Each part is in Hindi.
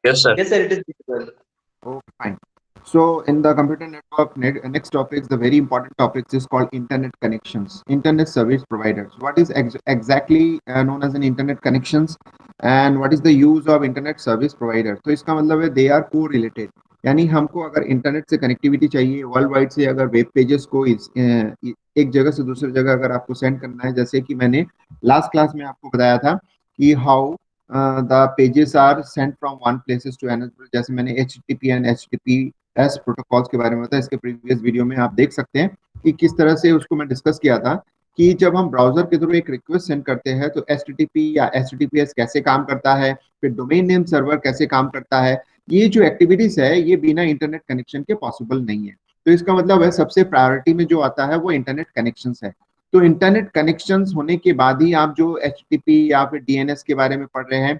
Yes, sir. Yes, sir, it is visible. Okay, fine. So in the computer network, next topic, the very important topic is called internet connections, internet service providers. What is exactly known as an internet connections, and what is the use of internet service provider? तो इसका मतलब है they are co-related. यानी हमको अगर इंटरनेट से कनेक्टिविटी चाहिए वर्ल्ड वाइड से, अगर वेब पेजेस को एक जगह से दूसरी जगह अगर आपको सेंड करना है, जैसे कि मैंने लास्ट क्लास में आपको बताया था कि how the pages are sent from one places to another, जैसे मैंने HTTP एंड HTTPS प्रोटोकॉल्स के बारे में बताया, इसके प्रीवियस वीडियो में आप देख सकते हैं कि किस तरह से उसको मैं डिस्कस किया था कि जब हम ब्राउजर के थ्रू एक रिक्वेस्ट सेंड करते हैं तो HTTP या HTTPS कैसे काम करता है, फिर डोमेन नेम सर्वर कैसे काम करता है, ये जो एक्टिविटीज है ये बिना इंटरनेट कनेक्शन के पॉसिबल नहीं है। तो इसका मतलब है सबसे प्रायोरिटी में जो आता है वो इंटरनेट कनेक्शन है। तो इंटरनेट कनेक्शंस होने के बाद ही आप जो एचटीटीपी या फिर डीएनएस के बारे में पढ़ रहे हैं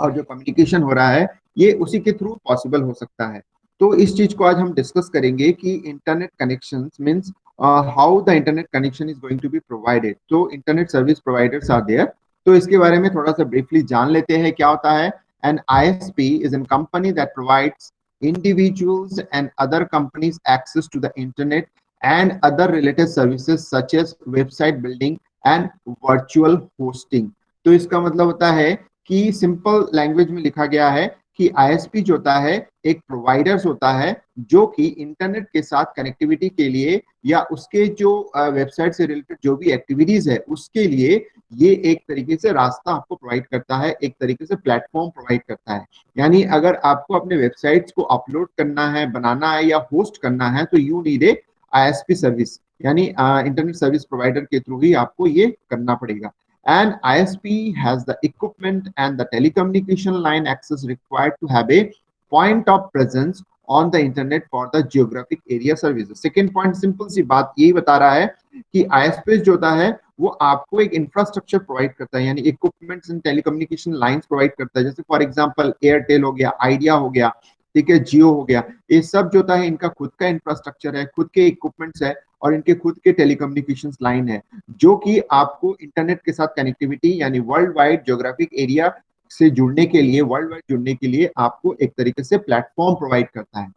और जो कम्युनिकेशन हो रहा है ये उसी के थ्रू पॉसिबल हो सकता है। तो इस चीज को आज हम डिस्कस करेंगे कि internet connections means how the internet connection is going to be provided. तो internet service providers are there, तो इसके बारे में थोड़ा सा ब्रीफली जान लेते हैं क्या होता है। An ISP is an company that provides individuals and other companies access to the internet and other related services such as website building and virtual hosting। तो इसका मतलब होता है कि सिंपल लैंग्वेज में लिखा गया है कि आईएसपी जो होता है एक प्रोवाइडर्स होता है जो कि इंटरनेट के साथ कनेक्टिविटी के लिए या उसके जो वेबसाइट से रिलेटेड जो भी एक्टिविटीज है उसके लिए ये एक तरीके से रास्ता आपको प्रोवाइड करता है, एक तरीके से प्लेटफॉर्म प्रोवाइड करता है। यानी अगर आपको अपने वेबसाइट्स को अपलोड करना है, बनाना है या होस्ट करना है तो you need a ISP service, यानी इंटरनेट सर्विस प्रोवाइडर के थ्रू ही आपको ये करना पड़ेगा। And ISP has the equipment and the telecommunication line access required to have a point of presence on the internet for the geographic area services। Second point simple सी बात यही बता रहा है कि आईएसपी जो होता है वो आपको एक इंफ्रास्ट्रक्चर प्रोवाइड करता है, यानी equipments and telecommunication lines provide करता है। जैसे फॉर एग्जांपल एयरटेल हो गया, आइडिया हो गया, ठीक है, जियो हो गया, ये सब जो होता है इनका खुद का इंफ्रास्ट्रक्चर है, खुद के इक्विपमेंट्स है और इनके खुद के टेलीकम्युनिकेशन लाइन है जो कि आपको इंटरनेट के साथ कनेक्टिविटी यानी वर्ल्ड वाइड ज्योग्राफिक एरिया से जुड़ने के लिए, वर्ल्ड वाइड जुड़ने के लिए आपको एक तरीके से प्लेटफॉर्म प्रोवाइड करता है।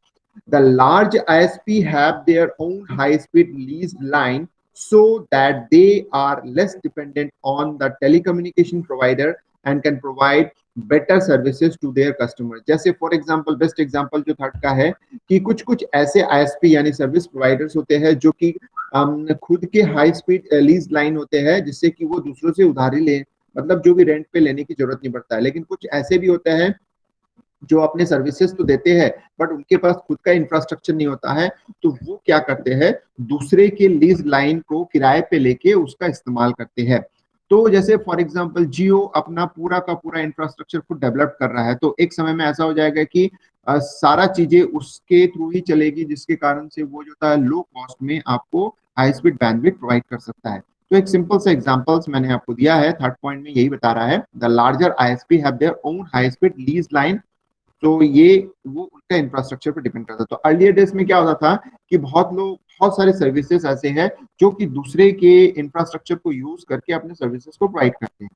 The large ISP have their own high-speed lease line so that they are less dependent on the telecommunication provider and can provide better services to their customers। जैसे फॉर एग्जांपल बेस्ट एग्जांपल जो थर्ड का है कि कुछ कुछ ऐसे आईएसपी यानी सर्विस प्रोवाइडर्स होते हैं जो कि खुद के हाई स्पीड लीज लाइन होते हैं जिससे कि वो दूसरों से उधारी ले, मतलब जो भी रेंट पे लेने की जरूरत नहीं पड़ता है। लेकिन कुछ ऐसे भी होते हैं जो अपने सर्विसेज तो देते हैं बट उनके पास खुद का इंफ्रास्ट्रक्चर नहीं होता है, तो वो क्या करते हैं दूसरे के लीज लाइन को किराए पे लेके उसका इस्तेमाल करते हैं। तो जैसे फॉर एग्जांपल जियो अपना पूरा का पूरा इंफ्रास्ट्रक्चर खुद डेवलप कर रहा है, तो एक समय में ऐसा हो जाएगा कि सारा चीजें उसके थ्रू ही चलेगी जिसके कारण से वो जो था लो कॉस्ट में आपको हाई स्पीड बैंडविड्थ प्रोवाइड कर सकता है। तो एक सिंपल सा एग्जांपल्स मैंने आपको दिया है, थर्ड पॉइंट में यही बता रहा है the larger ISP have their own high speed lease line. तो ये वो उनका इंफ्रास्ट्रक्चर पर डिपेंड करता है। तो अर्लियर डेज में क्या होता था कि बहुत लोग, बहुत सारे सर्विसेज ऐसे हैं जो कि दूसरे के इंफ्रास्ट्रक्चर को यूज करके अपने सर्विसेज को प्रोवाइड करते हैं।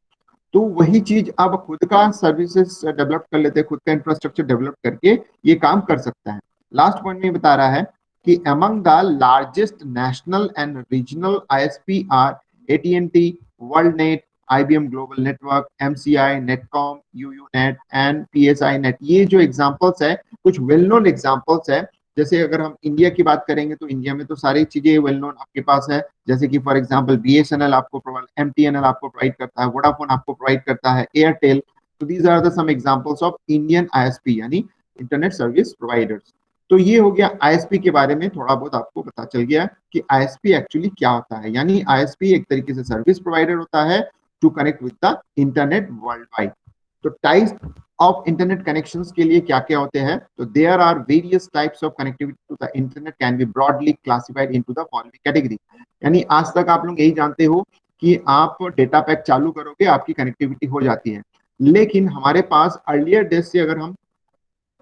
तो वही चीज अब खुद का सर्विसेज डेवलप कर लेते हैं, खुद का इंफ्रास्ट्रक्चर डेवलप करके ये काम कर सकता है। लास्ट पॉइंट में बता रहा है कि among the largest national and regional ISP are AT and T, WorldNet, IBM global network, MCI, Netcom, UUNET and PSI net. ये जो एग्जांपल्स है कुछ वेल नोन एग्जांपल्स है। जैसे अगर हम इंडिया की बात करेंगे तो इंडिया में तो सारी चीजें वेल नोन आपके पास है, जैसे कि फॉर एग्जांपल BSNL आपको प्रोवाइड, MTNL आपको प्रोवाइड करता है, वोडाफोन आपको प्रोवाइड करता है, एयरटेल। तो these are the some examples of Indian ISP यानी इंटरनेट सर्विस प्रोवाइडर्स। तो ये हो गया आईएसपी के बारे में, थोड़ा बहुत आपको पता चल गया कि आईएसपी एक्चुअली क्या होता है। यानी आईएसपी एक तरीके से सर्विस प्रोवाइडर होता है to connect with the internet world wide. तो टाइप्स ऑफ इंटरनेट कनेक्शंस के लिए क्या क्या होते हैं, तो there are various types of connectivity to the internet can be broadly classified into the following category. यानी आज तक आप लोग यही जानते हो कि आप डेटा पैक चालू करोगे आपकी कनेक्टिविटी हो जाती है, लेकिन हमारे पास अर्लियर डेज से अगर हम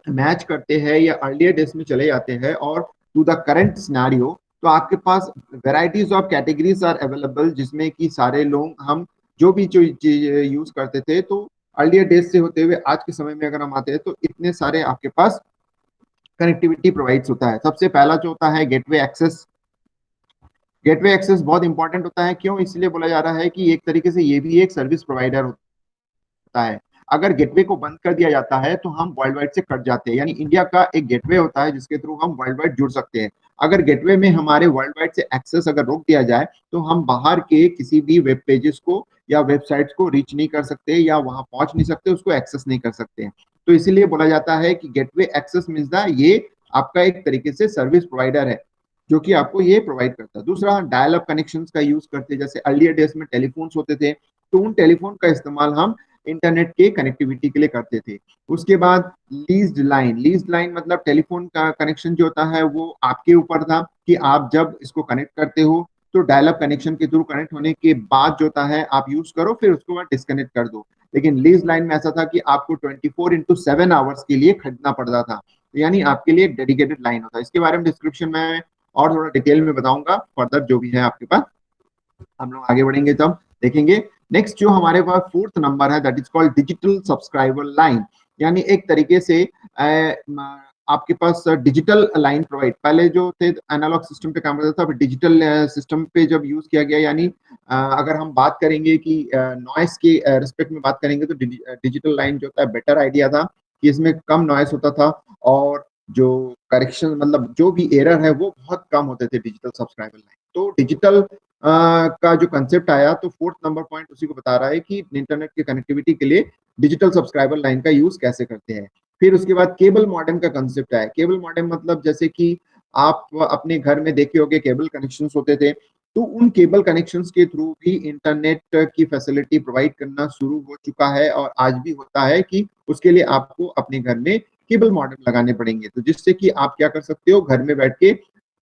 मैच करते हैं या अर्लियर डेज में चले जाते हैं और टू द करंट सिनेरियो, तो आपके पास varieties of categories are available जिसमें कि सारे लोग हम जो भी जो यूज करते थे तो अर्लियर डेज से होते हुए आज के समय में अगर हम आते हैं तो इतने सारे आपके पास कनेक्टिविटी प्रोवाइड्स होता है। सबसे पहला जो होता है गेटवे एक्सेस। गेटवे एक्सेस बहुत इंपॉर्टेंट होता है, क्यों इसलिए बोला जा रहा है कि एक तरीके से ये भी एक सर्विस प्रोवाइडर होता है। अगर गेटवे को बंद कर दिया जाता है तो हम वर्ल्ड वाइड से कट जाते हैं, यानी इंडिया का एक गेटवे होता है जिसके थ्रू हम वर्ल्ड वाइड जुड़ सकते हैं। अगर गेटवे में हमारे वर्ल्ड वाइड से एक्सेस अगर रोक दिया जाए तो हम बाहर के किसी भी वेब पेजेस को या वेबसाइट्स को रीच नहीं कर सकते या वहां पहुंच नहीं सकते, उसको एक्सेस नहीं कर सकते। तो इसीलिए बोला जाता है कि गेटवे एक्सेस मीन्स द ये आपका एक तरीके से सर्विस प्रोवाइडर है जो कि आपको ये प्रोवाइड करता है। दूसरा, डायल अप कनेक्शन का यूज करते हैं। जैसे अर्लियर डेज में टेलीफोन्स होते थे तो उन टेलीफोन का इस्तेमाल हम इंटरनेट के कनेक्टिविटी के लिए करते थे। उसके बाद लीज्ड लाइन। लीज्ड लाइन मतलब टेलीफोन का कनेक्शन जो होता है वो आपके ऊपर था कि आप जब इसको कनेक्ट करते हो तो डायल अप कनेक्शन के थ्रू कनेक्ट होने के बाद जो होता है आप यूज करो, फिर उसके बाद डिस्कनेक्ट कर दो। लेकिन लीज लाइन में ऐसा था कि आपको 24/7 आवर्स के लिए खरीदना पड़ता था, यानी आपके लिए एक डेडिकेटेड लाइन होता है। इसके बारे में डिस्क्रिप्शन में और थोड़ा डिटेल में बताऊंगा फर्दर जो भी है आपके पास। हम लोग आगे बढ़ेंगे तब देखेंगे। नेक्स्ट जो हमारे पास फोर्थ नंबर है that is called digital subscriber line, यानी एक तरीके से आपके पास डिजिटल लाइन प्रोवाइड। पहले जो थे एनालॉग सिस्टम पे काम करता था, अब डिजिटल सिस्टम पे जब यूज किया गया, यानी अगर हम बात करेंगे कि नॉइस के रिस्पेक्ट में बात करेंगे तो डिजिटल लाइन जो होता है बेटर आइडिया था कि इसमें कम नॉइस होता था और जो करेक्शन मतलब जो भी एरर है वो बहुत कम होते थे डिजिटल सब्सक्राइबर लाइन। तो डिजिटल का जो कंसेप्ट आया तो फोर्थ नंबर पॉइंट उसी को बता रहा है कि इंटरनेट की कनेक्टिविटी के लिए डिजिटल सब्सक्राइबर लाइन का यूज कैसे करते हैं। फिर उसके बाद केबल मॉडेम का कंसेप्ट है। केबल मॉडेम मतलब जैसे कि आप अपने घर में देखे होंगे केबल कनेक्शंस होते थे, तो उन केबल कनेक्शंस के थ्रू भी इंटरनेट की फैसिलिटी प्रोवाइड करना शुरू हो चुका है और आज भी होता है कि उसके लिए आपको अपने घर में केबल मॉडेम लगाने पड़ेंगे, तो जिससे कि आप क्या कर सकते हो, घर में बैठ के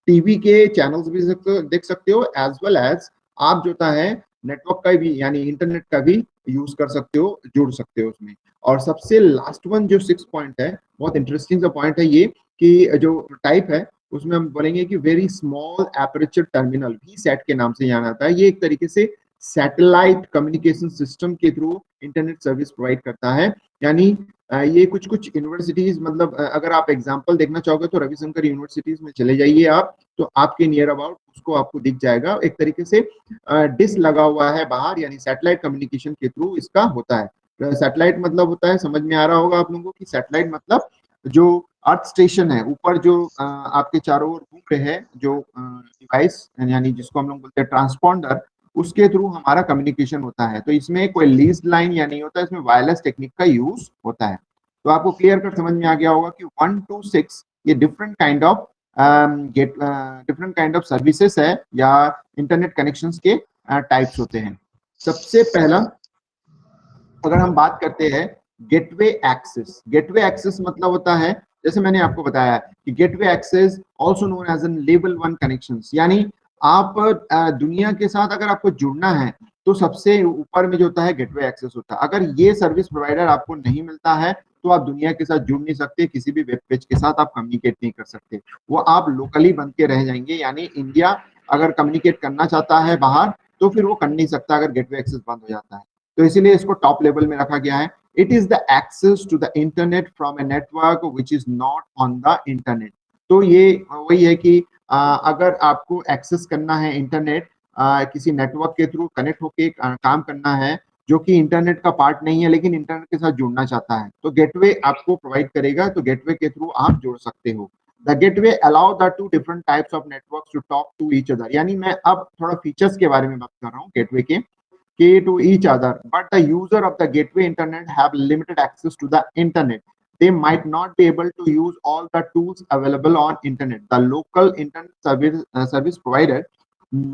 टीवी के चैनल्स भी देख सकते हो एज वेल एज आप जो है नेटवर्क का भी यानी इंटरनेट का भी यूज कर सकते हो, जुड़ सकते हो उसमें। और सबसे लास्ट वन जो 6 पॉइंट है, बहुत इंटरेस्टिंग सा पॉइंट है ये कि जो टाइप है उसमें हम बोलेंगे कि very small aperture terminal, VSAT के नाम से जाना जाता है। ये एक तरीके से सैटेलाइट कम्युनिकेशन सिस्टम के थ्रू इंटरनेट सर्विस प्रोवाइड करता है। यानी ये कुछ कुछ यूनिवर्सिटीज मतलब अगर आप एग्जांपल देखना चाहोगे तो रविशंकर यूनिवर्सिटीज में चले जाइए आप, तो आपके नियर अबाउट उसको आपको दिख जाएगा। एक तरीके से डिश लगा हुआ है बाहर, यानी सैटेलाइट कम्युनिकेशन के थ्रू इसका होता है। सैटेलाइट मतलब होता है, समझ में आ रहा होगा आप लोगों को कि सैटेलाइट मतलब जो अर्थ स्टेशन है ऊपर जो आपके चारों ओर घूम रहे हैं जो डिवाइस यानी जिसको हम लोग बोलते हैं ट्रांसपॉन्डर, उसके थ्रू हमारा कम्युनिकेशन होता है। तो इसमें कोई लीज लाइन या नहीं होता, इसमें वायरलेस टेक्निक का यूज होता है। तो आपको क्लियर कर समझ में आ गया होगा कि 1 to 6 ये different kind of different kind of services है या इंटरनेट कनेक्शंस के टाइप्स होते हैं। सबसे पहला अगर हम बात करते हैं गेटवे एक्सेस। गेटवे एक्सेस मतलब होता है, जैसे मैंने आपको बताया कि gateway access also known as an level 1 connections, यानी आप दुनिया के साथ अगर आपको जुड़ना है तो सबसे ऊपर में जो होता है गेटवे एक्सेस होता है। अगर ये सर्विस प्रोवाइडर आपको नहीं मिलता है तो आप दुनिया के साथ जुड़ नहीं सकते, किसी भी वेब पेज के साथ आप कम्युनिकेट नहीं कर सकते, वो आप लोकली बन के रह जाएंगे। यानी इंडिया अगर कम्युनिकेट करना चाहता है बाहर तो फिर वो कर नहीं सकता अगर गेटवे एक्सेस बंद हो जाता है। तो इसीलिए इसको टॉप लेवल में रखा गया है। It is the access to the internet from a network which is not on the internet. तो ये वही है कि अगर आपको एक्सेस करना है इंटरनेट किसी नेटवर्क के थ्रू कनेक्ट होके काम करना है जो कि इंटरनेट का पार्ट नहीं है लेकिन इंटरनेट के साथ जुड़ना चाहता है, तो गेटवे आपको प्रोवाइड करेगा, तो गेटवे के थ्रू आप जुड़ सकते हो। The gateway allow the two different types of networks to talk to each other. यानी मैं अब थोड़ा फीचर्स के बारे में बात कर रहा हूँ गेटवे के to each other, but the user of the gateway internet have limited access to the internet. They might not be able to use all the tools available on internet. The local internet service provider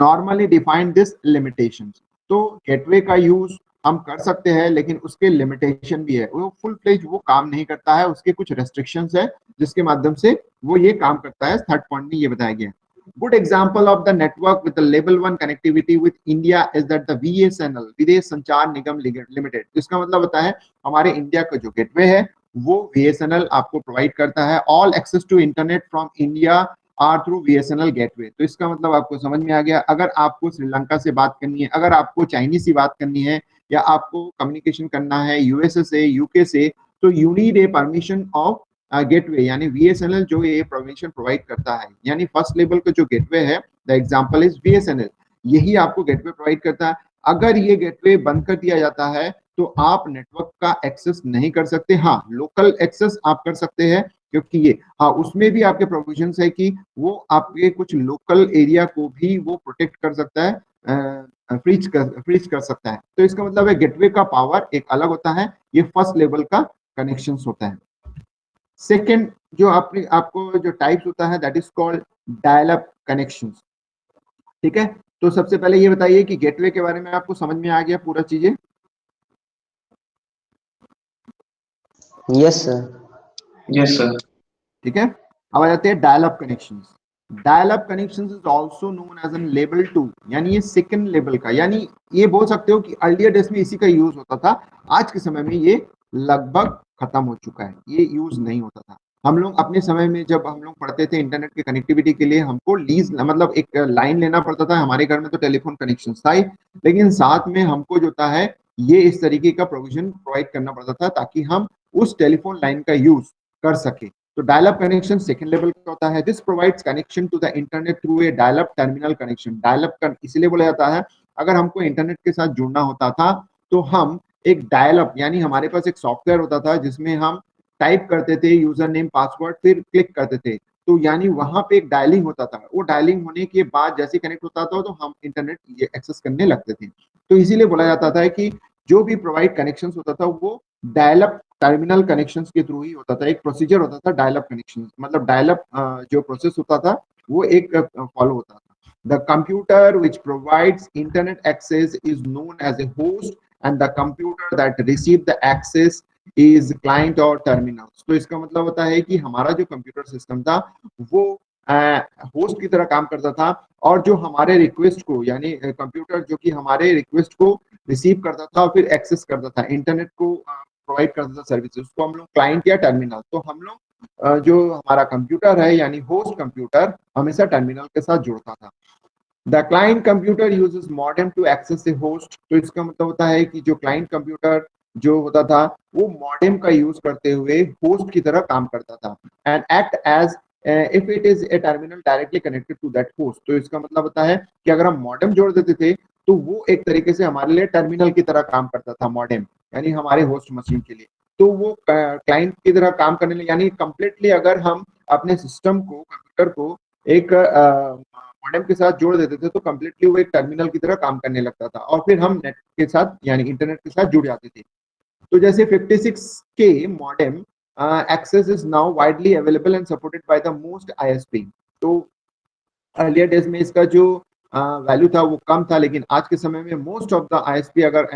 normally define this limitations. तो गेटवे का यूज हम कर सकते हैं लेकिन उसके लिमिटेशन भी है, वो फुल फ्लेज वो काम नहीं करता है, उसके कुछ रेस्ट्रिक्शंस है जिसके माध्यम से वो ये काम करता है। थर्ड पॉइंट में ये बताया गया है। Good example of the network with the level 1 connectivity with India is that the VSNL विदेश संचार निगम लिमिटेड। इसका मतलब होता है हमारे इंडिया का जो गेटवे है वो VSNL आपको प्रोवाइड करता है। All access to internet from India are through VSNL gateway. तो इसका मतलब आपको समझ में आ गया। अगर आपको श्रीलंका से बात करनी है, अगर आपको चाइनीज से बात करनी है या आपको कम्युनिकेशन करना है यूएसए से, यूके से, तो you need a permission of gateway, यानी वीएसएनएल जो ये परमिशन प्रोवाइड करता है, यानी फर्स्ट लेवल का जो गेटवे है, द एग्जांपल इज वीएसएनएल, यही आपको गेटवे प्रोवाइड करता है। अगर ये गेटवे बंद कर दिया जाता है तो आप नेटवर्क का एक्सेस नहीं कर सकते। हाँ, लोकल एक्सेस आप कर सकते हैं, क्योंकि ये, हाँ, उसमें भी आपके प्रोविजंस है कि वो आपके कुछ लोकल एरिया को भी वो प्रोटेक्ट कर सकता है, फ्रीज कर सकता है। तो इसका मतलब है गेटवे का पावर एक अलग होता है, ये फर्स्ट लेवल का कनेक्शन होता है। सेकेंड जो आपको जो टाइप्स होता है, that is called dial up connection. ठीक है, तो सबसे पहले ये बताइए कि गेटवे के बारे में आपको समझ में आ गया पूरा चीजें? Yes sir. Yes sir. ठीक है, अब आ जाते हैं dial up connections. Dial up connections is also known as an level 2, यानी ये सेकंड लेवल का, यानी ये बोल सकते हो कि अर्लियर डेज में इसी का यूज होता था, आज के समय में ये लगभग खत्म हो चुका है, ये यूज नहीं होता था। हम लोग अपने समय में जब हम लोग पढ़ते थे इंटरनेट की कनेक्टिविटी के लिए हमको लीज मतलब एक लाइन लेना पड़ता था। हमारे घर में तो टेलीफोन कनेक्शन था ही, लेकिन साथ में हमको जो होता है ये इस तरीके का प्रोविजन प्रोवाइड करना पड़ता था ताकि हम उस टेलीफोन लाइन का यूज कर सके। तो dial up connection second level का होता है। This provides connection to the internet through a dial up terminal connection. Dial up इसलिए बोला जाता है, अगर हमको इंटरनेट के साथ जुड़ना होता था तो हम एक डायल अप, यानी हमारे पास एक सॉफ्टवेयर होता था जिसमें हम टाइप करते थे यूजर नेम पासवर्ड, फिर क्लिक करते थे, तो यानी वहां पे एक डायलिंग होता था। वो डायलिंग होने के बाद जैसे कनेक्ट होता था तो हम इंटरनेट एक्सेस करने लगते थे। तो इसीलिए बोला जाता था कि जो भी प्रोवाइड कनेक्शन होता था वो डायल अप टर्मिनल कनेक्शंस के थ्रू ही होता था। एक प्रोसीजर होता था डायल अप कनेक्शन, मतलब डायल अप जो प्रोसेस होता था वो एक फॉलो होता था। The computer which provides internet access is known as a host and the computer that receive the access is client or terminal। तो इसका मतलब होता है कि हमारा जो कंप्यूटर सिस्टम था वो होस्ट की तरह काम करता था, और जो हमारे रिक्वेस्ट को, यानी कंप्यूटर जो कि हमारे रिक्वेस्ट को रिसीव करता था और फिर एक्सेस करता था, इंटरनेट को प्रोवाइड करता था सर्विसेज, उसको हम लोग क्लाइंट या टर्मिनल। तो हम लोग जो हमारा कंप्यूटर है यानी होस्ट कंप्यूटर हमेशा टर्मिनल के साथ जुड़ता था। The client computer uses modem to access a host. तो इसका मतलब होता है कि जो क्लाइंट कंप्यूटर जो होता था वो मॉडेम का यूज करते हुए होस्ट की तरह काम करता था, and act as if it is a terminal directly connected to that host. तो इसका मतलब होता है कि अगर हम मॉडेम जोड़ देते थे तो वो एक तरीके से हमारे लिए टर्मिनल की तरह काम करता था मॉडेम, यानी हमारे होस्ट मशीन के लिए। तो वो क्लाइंट की तरह काम करने लगे, यानी कंप्लीटली अगर हम अपने सिस्टम को, कंप्यूटर को एक मॉडेम के साथ जोड़ देते थे तो कंप्लीटली वो एक टर्मिनल की तरह काम करने लगता था, और फिर हम नेट के साथ यानी इंटरनेट के साथ जुड़ जाते थे। तो जैसे 56K modem access is now widely available and supported by the most ISP. तो अर्लियर डेज में इसका जो वैल्यू था वो कम था, लेकिन आज के समय में मोस्ट ऑफ द आईएसपी अगर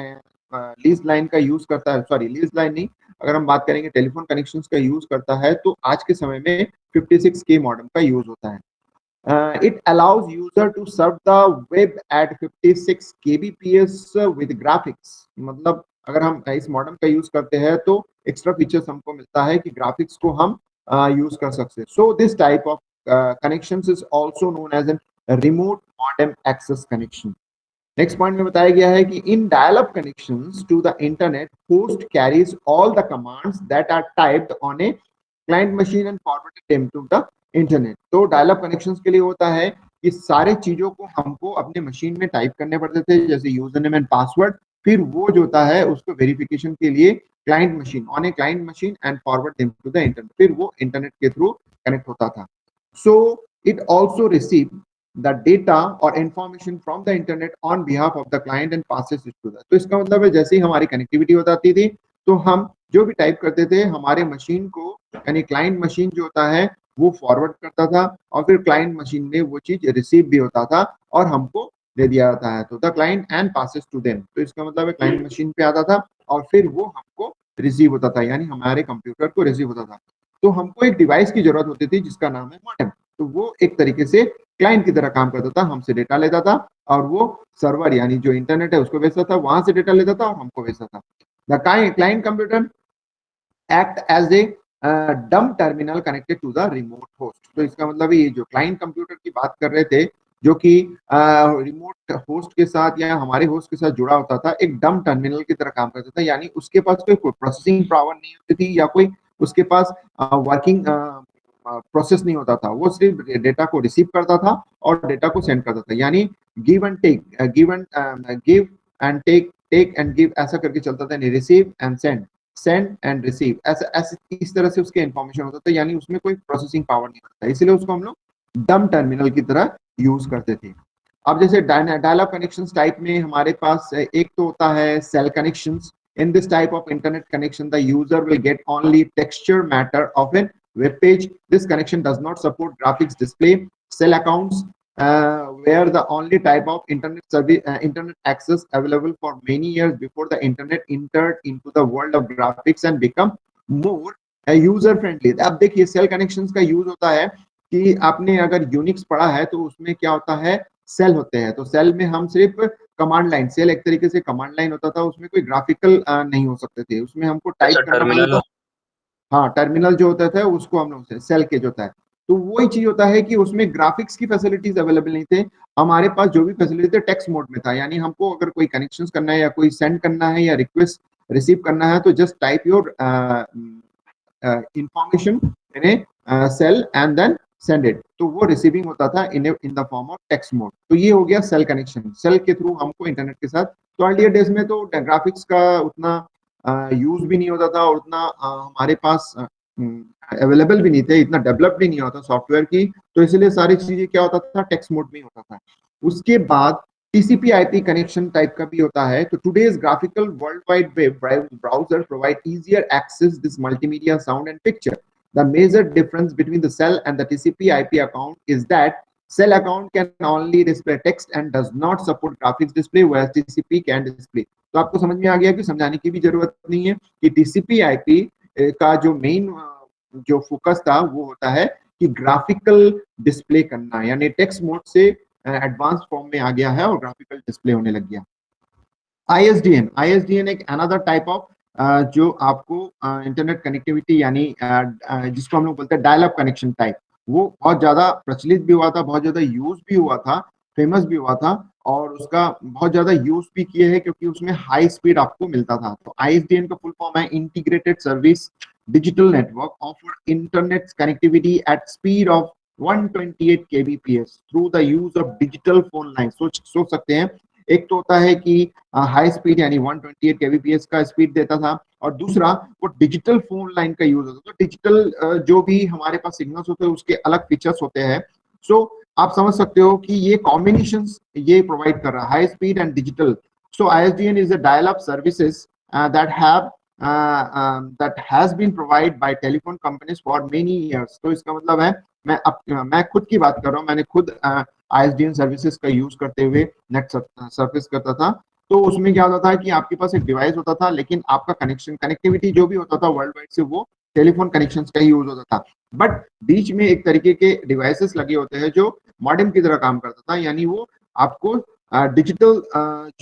लीज लाइन का यूज करता है, सॉरी लीज लाइन नहीं, अगर हम बात करेंगे टेलीफोन कनेक्शंस का यूज करता है, तो आज के समय में 56K मॉडेम का यूज होता है। It allows user to serve the web at 56 kbps with graphics। मतलब अगर हम इस मॉडेम का यूज करते हैं तो एक्स्ट्रा फीचर्स हमको मिलता है कि ग्राफिक्स को हम यूज कर सकते हैं। So this type of connections is also known as an remote modem access connection. Next point में बताया गया है कि in dial up connections to the internet host carries all the commands that are typed on a client machine and forwarded them to the internet. तो डायल अप कनेक्शंस के लिए होता है कि सारे चीजों को हमको अपने मशीन में टाइप करने पड़ते थे, जैसे यूजर नेम एंड पासवर्ड, फिर वो जो होता है उसको वेरिफिकेशन के लिए client machine, on a client machine and forward them to the internet, फिर वो इंटरनेट के थ्रू कनेक्ट होता था। So it also receive the data or information from the internet on behalf of the client and passes it to the। तो इसका मतलब है जैसे ही हमारी कनेक्टिविटी हो जाती थी तो हम जो भी टाइप करते थे हमारे मशीन को, यानी क्लाइंट मशीन जो होता है वो फॉरवर्ड करता था, और फिर क्लाइंट मशीन में वो चीज रिसीव भी होता था और हमको दे दिया जाता है। तो the client and passes to them, तो इसका मतलब है क्लाइंट मशीन पे आता था और फिर वो हमको रिसीव होता था, यानी हमारे कंप्यूटर को रिसीव होता था। तो हमको एक डिवाइस की जरूरत होती थी जिसका नाम है मॉडेम। तो वो एक तरीके से क्लाइंट की तरह काम करता था, हमसे डेटा लेता था और वो सर्वर यानी जो इंटरनेट है उसको भेजता था, वहां से डेटा लेता था और हमको भेजता था। The client computer act as a dumb terminal connected to the remote host. तो इसका मतलब ये जो क्लाइंट कंप्यूटर की बात कर रहे थे जो कि रिमोट होस्ट के साथ या हमारे होस्ट के साथ जुड़ा होता था, एक डम टर्मिनल की तरह काम करता था। यानी उसके पास कोई प्रोसेसिंग पावर नहीं होती थी या कोई उसके पास वर्किंग प्रोसेस नहीं होता था। वो सिर्फ डेटा को रिसीव करता था और डेटा को सेंड करता था। यानी give and take, give and take and give, ऐसा करके चलता था। Receive and send and receive, ऐसा ऐसे इस तरह से उसके इन्फॉर्मेशन होता था। यानी उसमें कोई प्रोसेसिंग पावर नहीं होता, इसलिए उसको हम लोग डम टर्मिनल की तरह यूज करते थे। अब जैसे डायल अप कनेक्शन टाइप में हमारे पास एक तो होता है shell connection. In this type of internet connection, the user will get only texture matter of a web page. This connection does not support graphics display. Cell accounts, where the only type of internet service, internet access available for many years before the internet entered into the world of graphics and become more user friendly. अब देखिए सेल कनेक्शंस का यूज होता है कि आपने अगर यूनिक्स पढ़ा है तो उसमें क्या होता है, सेल होते हैं। तो सेल में हम सिर्फ कमांड लाइन, सेल एक तरीके से कमांड लाइन होता था, उसमें कोई ग्राफिकल नहीं हो सकते थे, उसमें हमको टाइप करना पड़ता टर्मिनल था। हाँ, टर्मिनल जो होता था उसको हम लोग सेल के जो होता है, तो वही चीज होता है कि उसमें ग्राफिक्स की फैसिलिटीज अवेलेबल नहीं थे। हमारे पास जो भी फैसिलिटी थे टेक्स्ट मोड में था। यानी हमको अगर कोई कनेक्शन करना है या कोई सेंड करना है या रिक्वेस्ट रिसीव करना है तो just type your information in a shell and then send it, तो वो रिसीविंग होता था in the form of text mode. तो ये हो गया सेल कनेक्शन, सेल के थ्रू हमको इंटरनेट के साथ। तो अर्लियर डेज में तो ग्राफिक्स का उतना यूज भी नहीं होता था और उतना हमारे पास अवेलेबल भी नहीं थे, इतना डेवलप भी नहीं होता सॉफ्टवेयर की। तो इसलिए सारी चीजें क्या होता था, टेक्स्ट मोड में होता था। उसके बाद टीसीपी आईपी कनेक्शन टाइप का भी होता है। तो today's graphical world wide web browser provide easier access this multimedia sound and picture. The major difference between the cell and the TCP/IP account is that cell account can only display text and does not support graphics display, whereas TCP can display. तो आपको समझ में आ गया कि समझाने की भी जरूरत नहीं है कि TCP/IP का जो मेन जो फोकस था वो होता है कि ग्राफिकल डिस्प्ले करना, यानी टेक्स्ट मोड से एडवांस फॉर्म में आ गया है और ग्राफिकल डिस्प्ले होने लग गया। आईएसडीएन एक अनदर टाइप ऑफ जो आपको इंटरनेट कनेक्टिविटी, यानी जिसको हम लोग बोलते हैं डायल अप कनेक्शन टाइप, वो बहुत ज्यादा प्रचलित भी हुआ था, बहुत ज्यादा यूज भी हुआ था, फेमस भी हुआ था और उसका बहुत ज्यादा यूज भी किए हैं क्योंकि उसमें हाई स्पीड आपको मिलता था। तो आईएसडीएन का फुल फॉर्म है integrated service digital network offer internet connectivity at speed of 128 kbps through the use of digital phone line. सोच सकते हैं, एक तो होता है कि हाई स्पीड यानी 128 kbps का स्पीड देता था और दूसरा वो डिजिटल फोन लाइन का यूज होता था। तो डिजिटल जो भी हमारे पास सिग्नल्स होते हैं उसके अलग फीचर्स होते हैं। सो आप समझ सकते हो कि ये कॉम्बिनेशन ये प्रोवाइड कर रहा है, high speed and digital. So ISDN is a dial up services that have that has been provided by telephone companies for many years। तो इसका मतलब है मैं खुद की बात कर रहा हूँ, मैंने खुद आईएसडीएन सर्विसेज का यूज करते हुए नेट सर्फेस करता था। तो उसमें क्या होता था कि आपके पास एक डिवाइस होता था लेकिन आपका कनेक्टिविटी जो भी होता था वर्ल्ड वाइड से वो टेलीफोन कनेक्शन का ही यूज होता था। बट बीच में एक तरीके के डिवाइसेस लगे होते हैं जो मॉडेम की तरह काम करता था, यानी वो आपको डिजिटल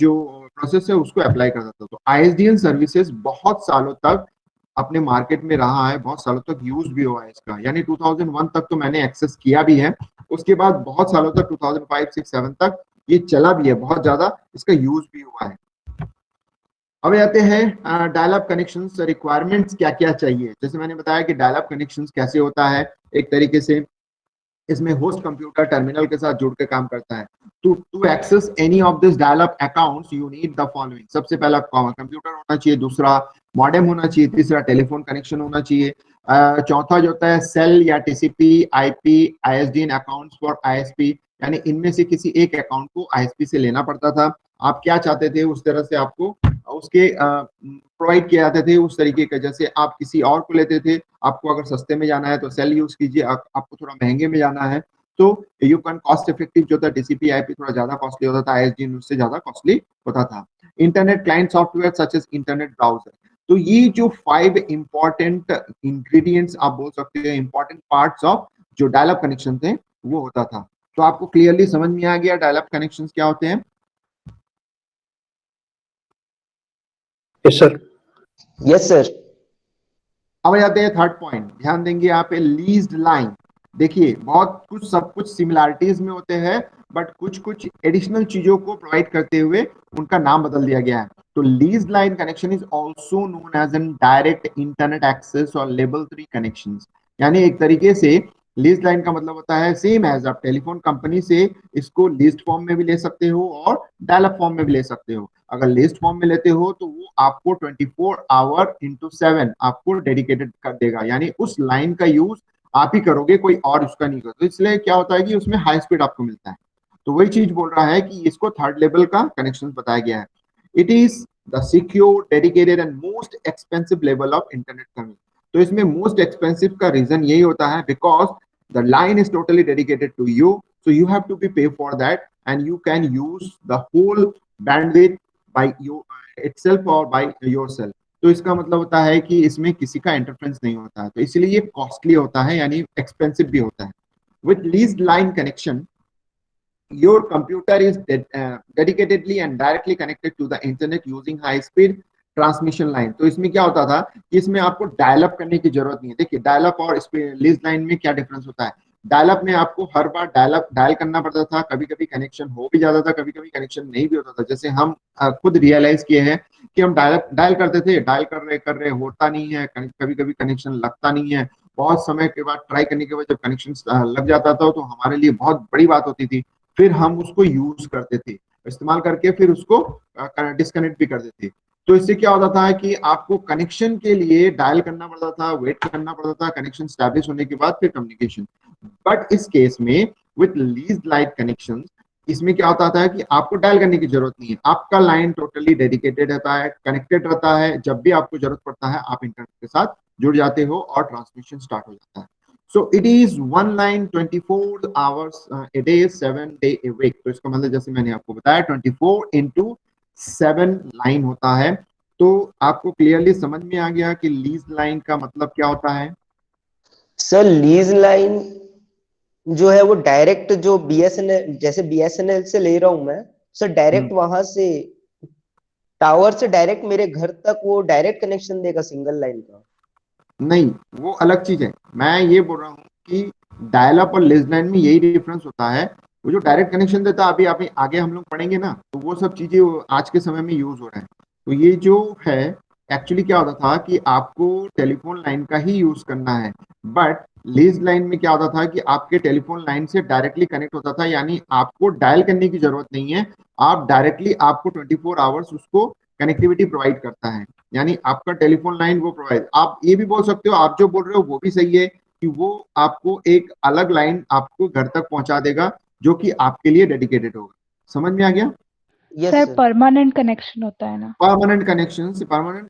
जो प्रोसेस है उसको अप्लाई करता था। तो आईएसडीएन सर्विसेज बहुत सालों तक अपने मार्केट में रहा है, बहुत सालों तक यूज भी हुआ है इसका, यानी 2001 तक तो मैंने एक्सेस किया भी है। उसके बाद बहुत सालों तक 2005, 6, 7 तक ये चला भी है, बहुत ज्यादा इसका यूज भी हुआ है। अब आते हैं डायल अप कनेक्शन रिक्वायरमेंट्स क्या क्या चाहिए। जैसे मैंने बताया कि डायल अप कनेक्शन कैसे होता है, एक तरीके से इसमें होस्ट कंप्यूटर टर्मिनल के साथ जुड़ के काम करता है। To access any of this dial up accounts you need the following. सबसे पहला कंप्यूटर होना चाहिए, दूसरा मॉडेम होना चाहिए, तीसरा टेलीफोन कनेक्शन होना चाहिए, चौथा जो होता है सेल या TCP IP ISDN accounts for ISP, यानी इनमें से किसी एक अकाउंट को आईएसपी से लेना पड़ता था। आप क्या चाहते थे उस तरह से आपको उसके प्रोवाइड किए जाते थे उस तरीके का। जैसे आप किसी और को लेते थे, आपको अगर सस्ते में जाना है तो सेल यूज कीजिए, आपको थोड़ा महंगे में जाना है तो यू कैन कॉस्ट इफेक्टिव जो था टीसीपी आईपी थोड़ा ज्यादा कॉस्टली होता था, आईएसडीएन उससे ज्यादा कॉस्टली होता था। Internet client software such as internet browser. तो ये जो 5 इंपॉर्टेंट इंग्रेडिएंट्स आप बोल सकते हैं, इंपॉर्टेंट पार्ट्स ऑफ जो डायल अप कनेक्शन थे वो होता था। तो आपको क्लियरली समझ में आ गया डायल अप कनेक्शन क्या होते हैं? Yes sir. Yes sir. अब आते हैं थर्ड पॉइंट, ध्यान देंगे यहाँ पे लीज्ड लाइन। देखिए बहुत कुछ सब कुछ सिमिलैरिटीज में होते हैं, बट कुछ कुछ एडिशनल चीजों को प्रोवाइड करते हुए उनका नाम बदल दिया गया है। तो lease line connection is also known as an direct internet access और लेवल 3 कनेक्शन। यानी एक तरीके से लीज लाइन का मतलब होता है सेम एज आप टेलीफोन कंपनी से इसको लिस्ट फॉर्म में भी ले सकते हो और डायलअप फॉर्म में भी ले सकते हो। अगर लिस्ट फॉर्म में लेते हो तो वो आपको 24 आवर इंटू 7 आपको डेडिकेटेड कर देगा, यानी उस लाइन का यूज आप ही करोगे, कोई और उसका नहीं करोगे। तो इसलिए क्या होता है कि उसमें हाई स्पीड आपको मिलता है। तो वही चीज बोल रहा है कि इसको थर्ड लेवल का कनेक्शन बताया गया है। It is the secure dedicated and most expensive level of internet connection. तो इसमें मोस्ट एक्सपेंसिव का रीजन यही होता है because the line is totally dedicated to you, so you have to be pay for that and you can use the whole bandwidth by you itself or by yourself। तो इसका मतलब होता है कि इसमें किसी का इंटरफेरेंस नहीं होता है, तो इसलिए ये कॉस्टली होता है यानी एक्सपेंसिव भी होता है। With lease line connection your computer is dedicatedly and directly connected to the internet using high speed transmission line. तो इसमें क्या होता था कि इसमें आपको डायल अप करने की जरूरत नहीं है। देखिए डायल अप और लीज लाइन में क्या डिफरेंस होता है। डायल अप में आपको हर बार डायल करना पड़ता था, कभी कभी कनेक्शन हो भी जाता था, कभी कभी कनेक्शन नहीं भी होता था। जैसे हम खुद रियलाइज किए हैं कि हम डायल करते थे, डायल कर रहे होता नहीं है, कभी कभी कनेक्शन लगता नहीं है। बहुत समय के बाद ट्राई करने के बाद जब कनेक्शन लग जाता था तो हमारे लिए बहुत बड़ी बात होती थी। फिर हम उसको यूज करते थे, इस्तेमाल करके फिर उसको डिस्कनेक्ट भी कर देते। तो इससे क्या होता था कि आपको कनेक्शन के लिए डायल करना पड़ता था, वेट करना पड़ता था कनेक्शन स्टैब्लिश होने के बाद फिर कम्युनिकेशन। बट इस केस में विथ लीज लाइन कनेक्शन इसमें क्या होता है कि आपको डायल करने की जरूरत नहीं है, आपका लाइन टोटली डेडिकेटेड रहता है, कनेक्टेड रहता है। जब भी आपको जरूरत पड़ता है आप इंटरनेट के साथ जुड़ जाते हो और ट्रांसमिशन स्टार्ट हो जाता है। So it is one line 24 hours a day, 7 day a week। तो इसका मतलब जैसे मैंने आपको बताया 24/7 लाइन होता है। तो आपको क्लियरली समझ में आ गया कि लीज लाइन का मतलब क्या होता है। सर लीज लाइन जो है वो डायरेक्ट जो बीएसएनएल, जैसे बीएसएनएल से ले रहा हूं मैं सर, डायरेक्ट वहां से टावर से डायरेक्ट मेरे घर तक वो डायरेक्ट कनेक्शन देगा सिंगल लाइन का? नहीं, वो अलग चीज है। मैं ये बोल रहा हूँ कि डायल अप और लीज लाइन में यही डिफरेंस होता है। वो जो डायरेक्ट कनेक्शन देता है, अभी आप आगे हम लोग पढ़ेंगे ना, तो वो सब चीजें आज के समय में यूज हो रहा है। तो ये जो है एक्चुअली क्या होता था कि आपको टेलीफोन लाइन का ही यूज करना है। बट लीज लाइन में क्या होता था कि आपके टेलीफोन लाइन से डायरेक्टली कनेक्ट होता था, यानी आपको डायल करने की जरूरत नहीं है। आप डायरेक्टली आपको 24 आवर्स उसको कनेक्टिविटी प्रोवाइड करता है, यानी आपका टेलीफोन लाइन वो प्रोवाइड। आप ये भी बोल सकते हो, आप जो बोल रहे हो वो भी सही है कि वो आपको एक अलग लाइन आपको घर तक पहुंचा देगा जो कि आपके लिए डेडिकेटेड होगा। समझ में आ गया? Yes sir sir. Permanent connection होता है ना? परमानेंट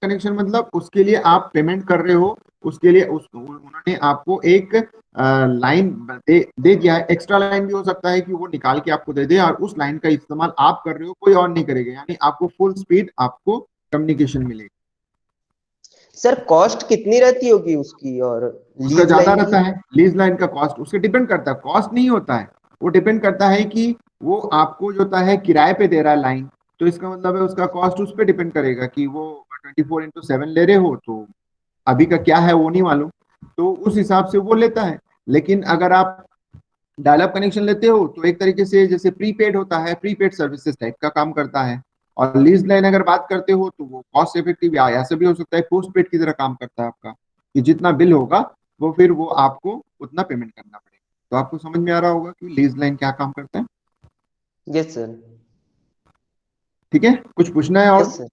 कनेक्शन मतलब उसके लिए आप पेमेंट कर रहे हो, उसके लिए उन्होंने आपको एक लाइन दे दिया है। एक्स्ट्रा लाइन भी हो सकता है कि वो निकाल के आपको दे दे और उस लाइन का इस्तेमाल आप कर रहे हो, कोई और नहीं करेगा, यानी आपको फुल स्पीड आपको कम्युनिकेशन मिलेगी। सर कॉस्ट कितनी रहती होगी उसकी? और उसका लीज ज्यादा लाइन रहता की? है। लीज लाइन का कॉस्ट उसके डिपेंड करता है, कॉस्ट नहीं होता है। वो डिपेंड करता है कि वो आपको जो होता है किराए पे दे रहा है लाइन। तो इसका मतलब है उसका कॉस्ट उस पर डिपेंड करेगा कि वो 24/7 ले रहे हो, तो अभी का क्या है वो नहीं मालूम, तो उस हिसाब से वो लेता है। लेकिन अगर आप डायलअप कनेक्शन लेते हो तो एक तरीके से जैसे प्रीपेड होता है, प्रीपेड सर्विसेज टाइप का काम करता है। और लीज लाइन अगर बात करते हो तो वो कॉस्ट इफेक्टिव या ऐसा भी हो सकता है पोस्ट पेड की तरह काम करता है आपका, कि जितना बिल होगा वो फिर वो आपको उतना पेमेंट करना पड़ेगा। तो आपको समझ में आ रहा होगा कि लीज लाइन क्या काम करता है। Yes sir. ठीक है, कुछ पूछना है और? Yes sir.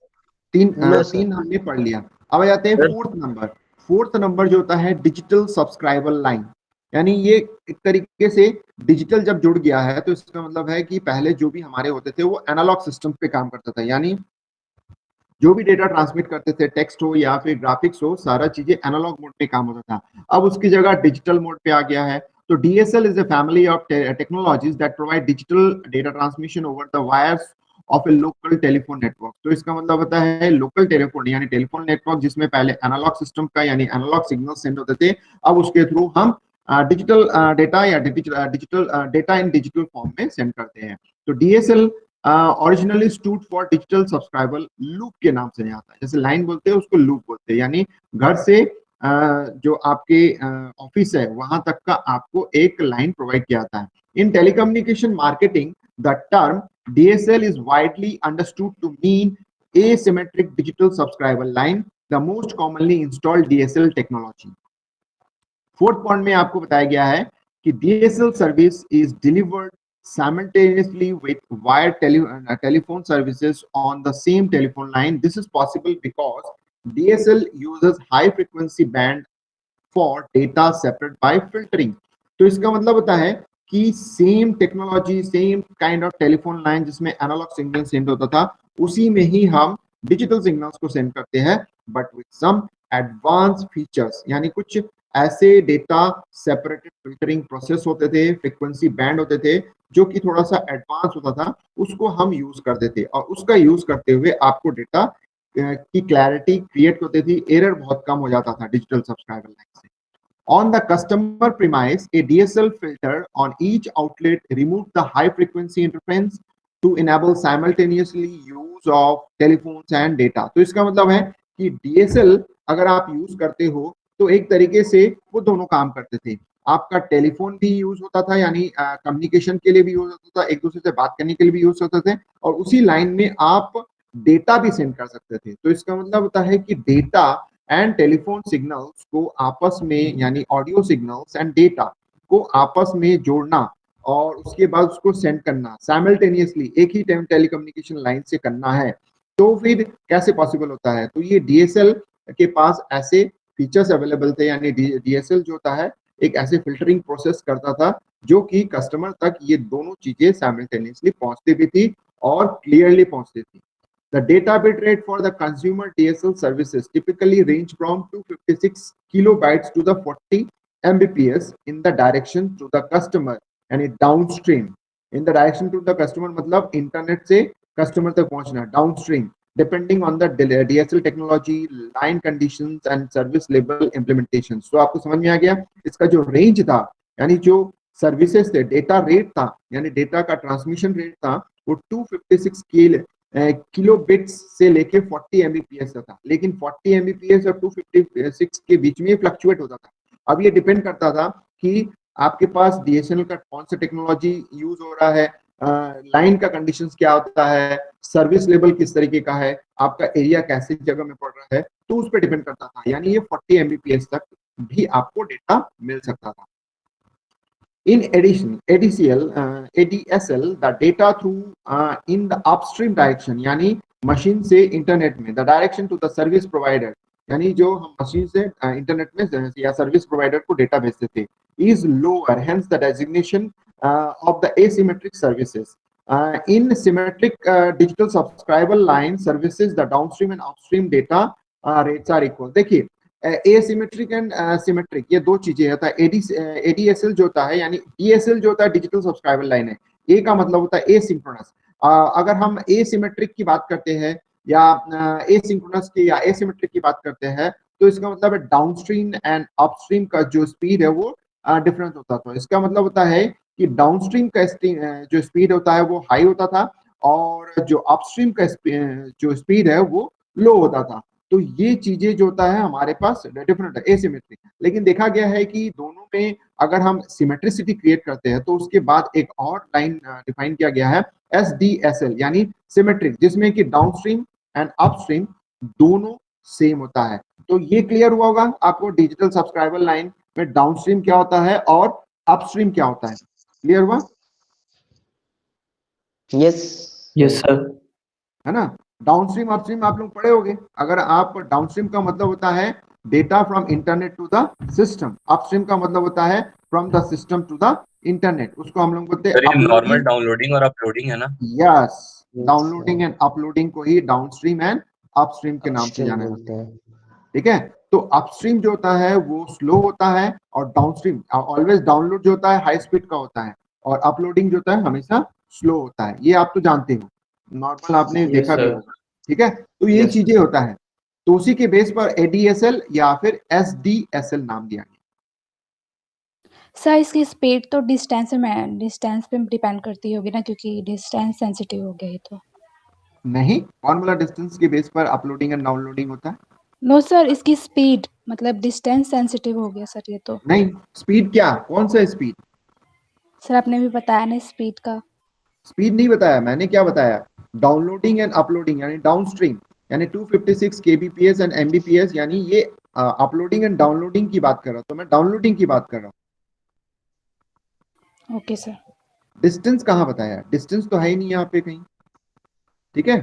No sir. तीन हमने पढ़ लिया। अब आ जाते हैं फोर्थ नंबर। फोर्थ नंबर जो होता है डिजिटल सब्सक्राइबर लाइन। यानी ये एक तरीके से डिजिटल जब जुड़ गया है तो इसका मतलब है कि पहले जो भी हमारे होते थे वो एनालॉग सिस्टम पे काम करता था, यानी जो भी डेटा ट्रांसमिट करते थे, टेक्स्ट हो या फिर ग्राफिक्स हो, सारा चीजें एनालॉग मोड पे काम होता था। अब उसकी जगह डिजिटल मोड पे आ गया है। तो DSL is a family of technologies that provide digital data transmission over the wires of A local telephone network. तो इसका मतलब होता है लोकल टेलीफोन यानी टेलीफोन नेटवर्क जिसमें पहले एनालॉग सिस्टम का यानी एनालॉग सिग्नल सेंड होते थे, अब उसके थ्रू हम डिजिटल डेटा या डिजिटल डेटा इन डिजिटल फॉर्म में सेंड करते हैं। तो DSL originally stood for digital subscriber loop के नाम से नहीं आता है। जैसे लाइन बोलते हैं उसको लूप बोलते हैं, यानी घर से जो आपके ऑफिस है वहां तक का आपको एक लाइन प्रोवाइड किया जाता है. In telecommunication marketing the term DSL is widely understood to mean asymmetric digital subscriber line, the most commonly installed DSL technology. Fourth point में आपको बताया गया है कि DSL service is delivered simultaneously with wired telephone services on the same telephone line. This is possible because DSL uses high frequency band for data separate by filtering. तो इसका मतलब होता है कि same technology, same kind of telephone line जिसमें एनालॉग सिग्नल सेंड होता था, उसी में ही हम डिजिटल सिग्नल्स को सेंड करते हैं, but with some advance features. यानी कुछ ऐसे डेटा सेपरेटेड फिल्टरिंग प्रोसेस होते थे, फ्रीक्वेंसी बैंड होते थे, जो कि थोड़ा सा एडवांस होता था, उसको हम यूज करते थे. और उसका यूज करते हुए आपको डेटा की क्लैरिटी क्रिएट होती थी, एरर बहुत कम हो जाता था डिजिटल सब्सक्राइबर लाइन से. On the customer premise, a DSL filter on each outlet removed the high frequency interference to enable simultaneously use of telephones and data. तो इसका मतलब है कि DSL अगर आप यूज करते हो तो एक तरीके से वो दोनों काम करते थे. आपका टेलीफोन भी यूज होता था, यानी कम्युनिकेशन के लिए भी यूज होता था, एक दूसरे से बात करने के लिए भी यूज होते थे, और उसी लाइन में आप डेटा भी सेंड कर सकते थे. तो इसका मतलब होता है कि डेटा एंड टेलीफोन सिग्नल्स को आपस में, यानी ऑडियो सिग्नल्स एंड डेटा को आपस में जोड़ना और उसके बाद उसको सेंड करना साइमल्टेनियसली एक ही टेलीकम्युनिकेशन लाइन से करना है, तो फिर कैसे पॉसिबल होता है? तो ये DSL के पास ऐसे फीचर्स अवेलेबल थे, यानी DSL जो होता है एक ऐसे फिल्टरिंग प्रोसेस करता था जो कि कस्टमर तक ये दोनों चीजें साइमल्टेनियसली पहुंचती भी थी और क्लियरली पहुंचती थी. The data bit rate for the consumer DSL services typically range from 256 kilobytes to the 40 Mbps in the direction to the customer and downstream. In the direction to the customer मतलब इंटरनेट से कस्टमर तक पहुंचना, downstream depending on the DSL technology, line conditions and service level implementations. तो आपको समझ में आ गया इसका जो रेंज था, यानी जो सर्विसेज थे, डेटा रेट था, यानी डेटा का ट्रांसमिशन रेट था, वो 256 किलो बिट्स से लेके 40 Mbps था. लेकिन 40 Mbps और 256 के बीच में फ्लक्चुएट होता था. अब ये डिपेंड करता था कि आपके पास DSL का कौन सा टेक्नोलॉजी यूज हो रहा है, लाइन का कंडीशंस क्या होता है, सर्विस लेवल किस तरीके का है, आपका एरिया कैसे जगह में पड़ रहा है, तो उस पर डिपेंड करता था. यानी ये 40 Mbps तक भी आपको डेटा मिल सकता था. In addition, ADSL, the data through in the upstream direction, यानी मशीन से इंटरनेट में, the direction to the service provider, यानी जो हम मशीन से इंटरनेट में या सर्विस प्रोवाइडर को डेटा भेजते थे, is lower, hence the designation of the asymmetric services. In symmetric digital subscriber line services, the downstream and upstream data rates are equal. देखिए एसिमेट्रिक एंड सिमेट्रिक ये दो चीजें होता है. ADSL जो होता है, यानी DSL जो होता है डिजिटल सब्सक्राइबर लाइन है, ए का मतलब होता है एसिंक्रोनस. अगर हम एसिमेट्रिक की बात करते हैं या एसिंक्रोनस की या एसिमेट्रिक की बात करते हैं, तो इसका मतलब है डाउनस्ट्रीम एंड अपस्ट्रीम का जो स्पीड है वो डिफरेंट होता था. इसका मतलब होता है कि डाउनस्ट्रीम का जो स्पीड होता है वो हाई होता था और जो अपस्ट्रीम का जो स्पीड है वो लो होता था. तो ये चीजें जो होता है हमारे पास डिफरेंट है, एसिमेट्रिक. लेकिन देखा गया है कि दोनों में अगर हम सिमेट्रिसिटी क्रिएट करते हैं तो उसके बाद एक और लाइन डिफाइन किया गया है SDSL, यानी सिमेट्रिक, जिसमें कि डाउनस्ट्रीम एंड अपस्ट्रीम दोनों सेम होता है. तो ये क्लियर हुआ होगा आपको डिजिटल सब्सक्राइबर लाइन में डाउनस्ट्रीम क्या होता है और अपस्ट्रीम क्या होता है. क्लियर हुआ? Yes yes sir. है ना. डाउनस्ट्रीम अपस्ट्रीम आप लोग पढ़े होंगे. अगर आप डाउनस्ट्रीम का मतलब होता है data from internet to the system, upstream का मतलब होता है from the system to the internet. उसको हम लोग बोलते हैं नॉर्मल डाउनलोडिंग और अपलोडिंग है ना. यस, डाउनलोडिंग एंड अपलोडिंग को ही डाउनस्ट्रीम एंड अपस्ट्रीम के नाम से जाना जाता है. ठीक है. तो अपस्ट्रीम जो होता है वो स्लो होता है और डाउनस्ट्रीम ऑलवेज डाउनलोड जो होता है हाई स्पीड का होता है और अपलोडिंग जो होता है हमेशा स्लो होता है. ये आप तो जानते हो, नॉर्मल आपने देखा भी होगा. ठीक है. तो ये चीजें होता है. तो उसी के बेस पर ADSL या फिर SDSL नाम दिया गया. सर इसकी स्पीड तो डिस्टेंस पे डिपेंड करती होगी ना, क्योंकि डिस्टेंस सेंसिटिव हो गया है तो. नहीं, कौन बोला डिस्टेंस के बेस पर अपलोडिंग एंड डाउनलोडिंग होता है? नो सर, इसकी स्पीड मतलब डिस्टेंस सेंसिटिव हो गया सर ये तो। नहीं, स्पीड क्या, कौन सा स्पीड? सर आपने भी बताया ना स्पीड का। स्पीड नहीं बताया मैंने, क्या बताया? डाउनलोडिंग एंड अपलोडिंग यानी डाउनस्ट्रीम, यानी 256 kbps एंड mbps, यानी ये अपलोडिंग एंड डाउनलोडिंग की बात कर रहा हूं, तो मैं डाउनलोडिंग की बात कर रहा हूँ। Okay sir. डिस्टेंस कहाँ बताया? डिस्टेंस तो है ही नहीं यहाँ पे कहीं, ठीक है?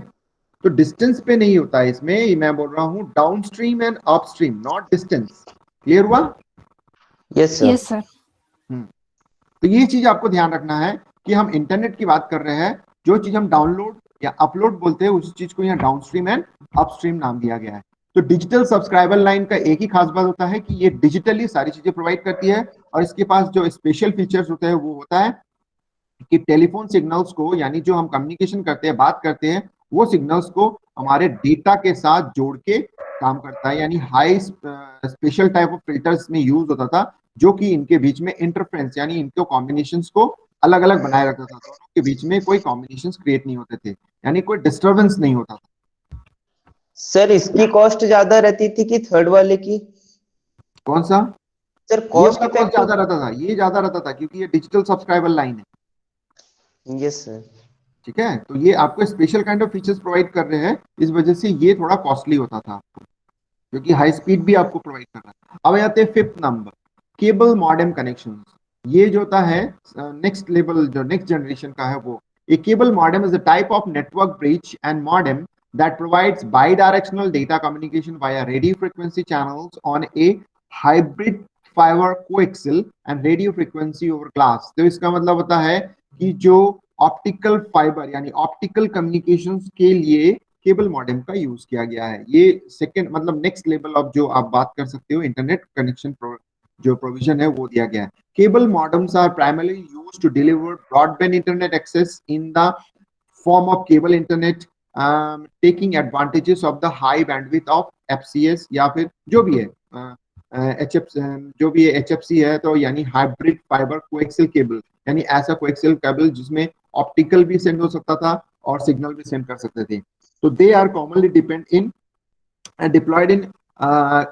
तो डिस्टेंस पे नहीं होता है इसमें, मैं बोल रहा हूँ downstream and upstream, not distance. Clear हुआ? Yes sir. Yes sir. तो ये चीज आपको ध्यान रखना है कि हम इंटरनेट की बात कर रहे हैं, जो चीज हम डाउनलोड या अपलोड बोलते हैं उस चीज को यहाँ डाउनस्ट्रीम एंड अपस्ट्रीम नाम दिया गया है। तो डिजिटल सब्सक्राइबर लाइन का एक ही खास बात होता है कि ये डिजिटली सारी चीजें प्रोवाइड करती है, और इसके पास जो स्पेशल फीचर्स होते हैं वो होता है कि टेलीफोन सिग्नल्स को, यानी जो हम कम्युनिकेशन करते हैं, बात करते हैं, वो सिग्नल्स को हमारे डेटा के साथ जोड़ के काम करता है। यानी high special type of filters में यूज होता था, जो कि इनके बीच में इंटरफ्रेंस यानी इनके कॉम्बिनेशंस को अलग अलग बनाए रखता था, दोनों के बीच में कोई कॉम्बिनेशंस क्रिएट नहीं होते थे, यानी कोई डिस्टर्बेंस नहीं होता था। सर इसकी कॉस्ट ज्यादा रहती थी कि थर्ड वाले की? कौन सा? सर ये कॉस्ट वाला कॉस्ट इफेक्टिव। ज्यादा रहता था, ये ज्यादा रहता था क्योंकि ये डिजिटल सब्सक्राइबर लाइन है। Yes sir. ठीक है, तो ये आपको special kind of features provide कर रहे हैं, इस वजह से ये थोड़ा कॉस्टली होता था आपको, क्योंकि हाई स्पीड भी आपको प्रोवाइड कर रहा है। अब आते हैं fifth number, cable modem connection. ये जो होता है नेक्स्ट लेवल, जो नेक्स्ट जनरेशन का है वो, a cable modem is a type of network bridge and modem that provides bidirectional data communication via radio frequency channels on a hybrid fiber coaxial and radio frequency over glass। तो इसका मतलब होता है कि जो ऑप्टिकल फाइबर यानी ऑप्टिकल कम्युनिकेशंस के लिए केबल मॉडेम का यूज किया गया है। ये सेकंड मतलब नेक्स्ट लेवल ऑफ जो आप बात कर सकते हो इंटरनेट कनेक्शन जो प्रोविजन है वो दिया गया है। Cable modems are primarily used to deliver broadband internet access in the form of cable internet, taking advantages of the high bandwidth of FCS या फिर जो भी है जो भी है HFC है, तो यानी हाइब्रिड फाइबर कोएक्सियल केबल, यानी ऐसा कोएक्सियल केबल जिसमें ऑप्टिकल भी सेंड हो सकता था और सिग्नल भी सेंड कर सकते थे। तो they are commonly depend in deployed in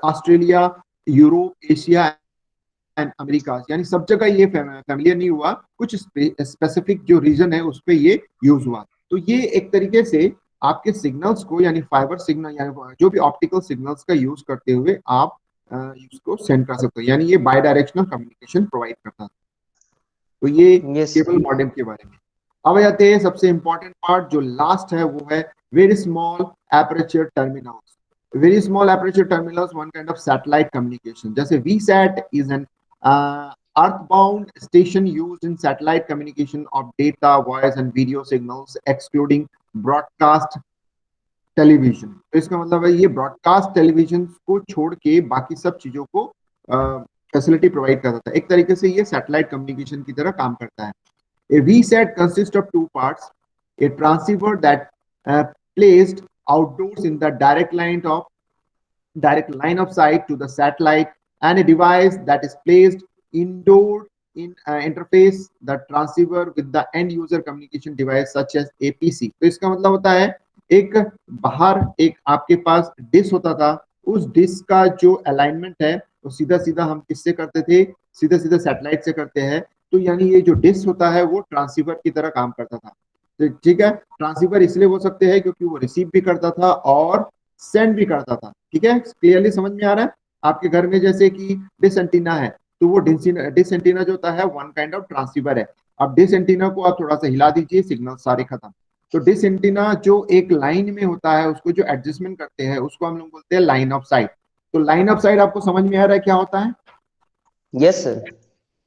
Australia, Europe, Asia and America, यानी सब जगह ये फैमिलियर नहीं हुआ, कुछ स्पेसिफिक जो रीजन है उस पर ये यूज हुआ। तो ये एक तरीके से आपके सिग्नल्स को, यानी फाइबर सिग्नल यानी जो भी ऑप्टिकल सिग्नल्स का यूज करते हुए आप उसको सेंड कर सकते हो, यानी ये बाई डायरेक्शनल कम्युनिकेशन प्रोवाइड करता है। तो ये यस केबल मॉडेम के बारे में। अब आ जाते हैं सबसे इंपॉर्टेंट पार्ट जो लास्ट है, वो है very small aperture terminals. Very small aperture terminals one kind of satellite communication, जैसे VSAT is an earthbound station used in satellite communication of data, voice and video signals excluding broadcast television. तो इसका मतलब है ये ब्रॉडकास्ट टेलीविजन को छोड़ के बाकी सब चीजों को फैसिलिटी प्रोवाइड करता था। एक तरीके से ये सैटेलाइट कम्युनिकेशन की तरह काम करता है। A VSAT consists of two parts: a transceiver that placed outdoors in the direct line of sight to the satellite, and a device that is placed indoor in interface the transceiver with the end user communication device such as APC। तो इसका मतलब होता है एक बाहर एक आपके पास डिश होता था, उस डिश का जो अलाइनमेंट है वो सीधा सीधा हम किससे करते थे? सीधा सीधा सैटेलाइट से करते हैं। तो यानी ये जो डिश होता है वो ट्रांसीवर की तरह काम करता था। तो ठीक है, ट्रांसीवर इसलिए हो सकते हैं क्योंकि वो रिसीव भी करता था और सेंड भी करता था। ठीक है, क्लियरली समझ में आ रहा है? आपके घर में जैसे कि डिश एंटीना है, तो वो डिश एंटीना जो होता है वन काइंड ऑफ ट्रांसीवर है। अब डिश एंटीना को आप थोड़ा सा हिला दीजिए, सिग्नल सारे खत्म। तो डिश एंटीना जो एक लाइन में होता है उसको जो एडजस्टमेंट करते हैं उसको हम लोग बोलते हैं लाइन ऑफ साइट। तो लाइन ऑफ साइट आपको समझ में आ रहा है क्या होता है? Yes sir.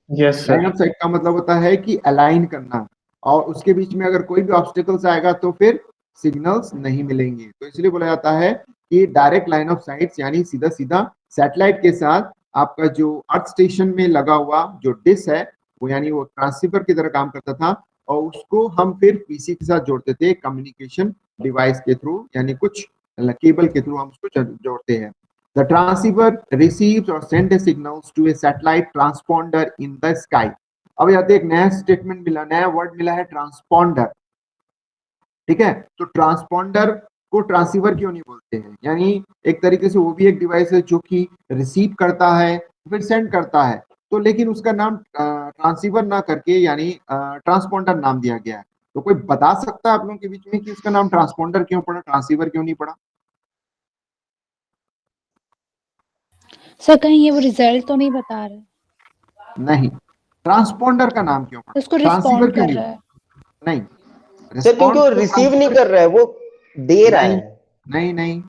Yes line sir. Of site का मतलब होता है कि अलाइन करना, और उसके बीच में अगर कोई भी ऑब्स्टिकल्स आएगा तो फिर सिग्नल्स नहीं मिलेंगे। तो इसलिए बोला जाता है कि डायरेक्ट लाइन ऑफ साइट्स, यानी सीधा सीधा सैटेलाइट के साथ आपका जो अर्थ स्टेशन में लगा हुआ जो डिश है वो, यानी वो ट्रांसीवर की तरह काम करता था, और उसको हम फिर पीसी के साथ जोड़ते थे कम्युनिकेशन डिवाइस के थ्रू, यानी कुछ केबल के थ्रू हम उसको जोड़ते हैं। The transceiver receives or sends signals to a satellite transponder in the sky। अब यहाँ पे एक नया स्टेटमेंट मिला, नया वर्ड मिला है ट्रांसपॉन्डर। ठीक है, तो ट्रांसपॉन्डर को ट्रांसीवर क्यों नहीं बोलते हैं? यानी एक तरीके से वो भी एक डिवाइस है जो कि रिसीव करता है फिर सेंड करता है, तो लेकिन उसका नाम ट्रांसीवर ना करके यानी ट्रांसपोंडर नाम दिया गया है। तो कोई बता सकता है आप लोगों के बीच में कि उसका नाम ट्रांसपोंडर क्यों पड़ा, ट्रांसीवर क्यों नहीं पड़ा? सर कहीं ये वो रिजल्ट तो नहीं बता रहे, नहीं, ट्रांसपोंडर का नाम क्यों पड़ा, उसको ट्रांसीवर रिस्पॉन्ड क्यों कर नहीं? रहा है। नहीं, सर क्योंकि वो रिस्पॉन्ड तो रिसीव नहीं ट्रांसफर, कर रहा है, वो दे रहा नहीं है। नहीं नहीं,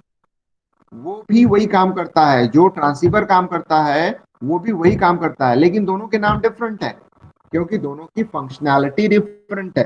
वो भी वही काम करता है जो ट्रांसीवर काम करता है, वो भी वही काम करता है, लेकिन दोनों के नाम डिफरेंट है क्योंकि दोनों की फंक्शनैलिटी डिफरेंट है।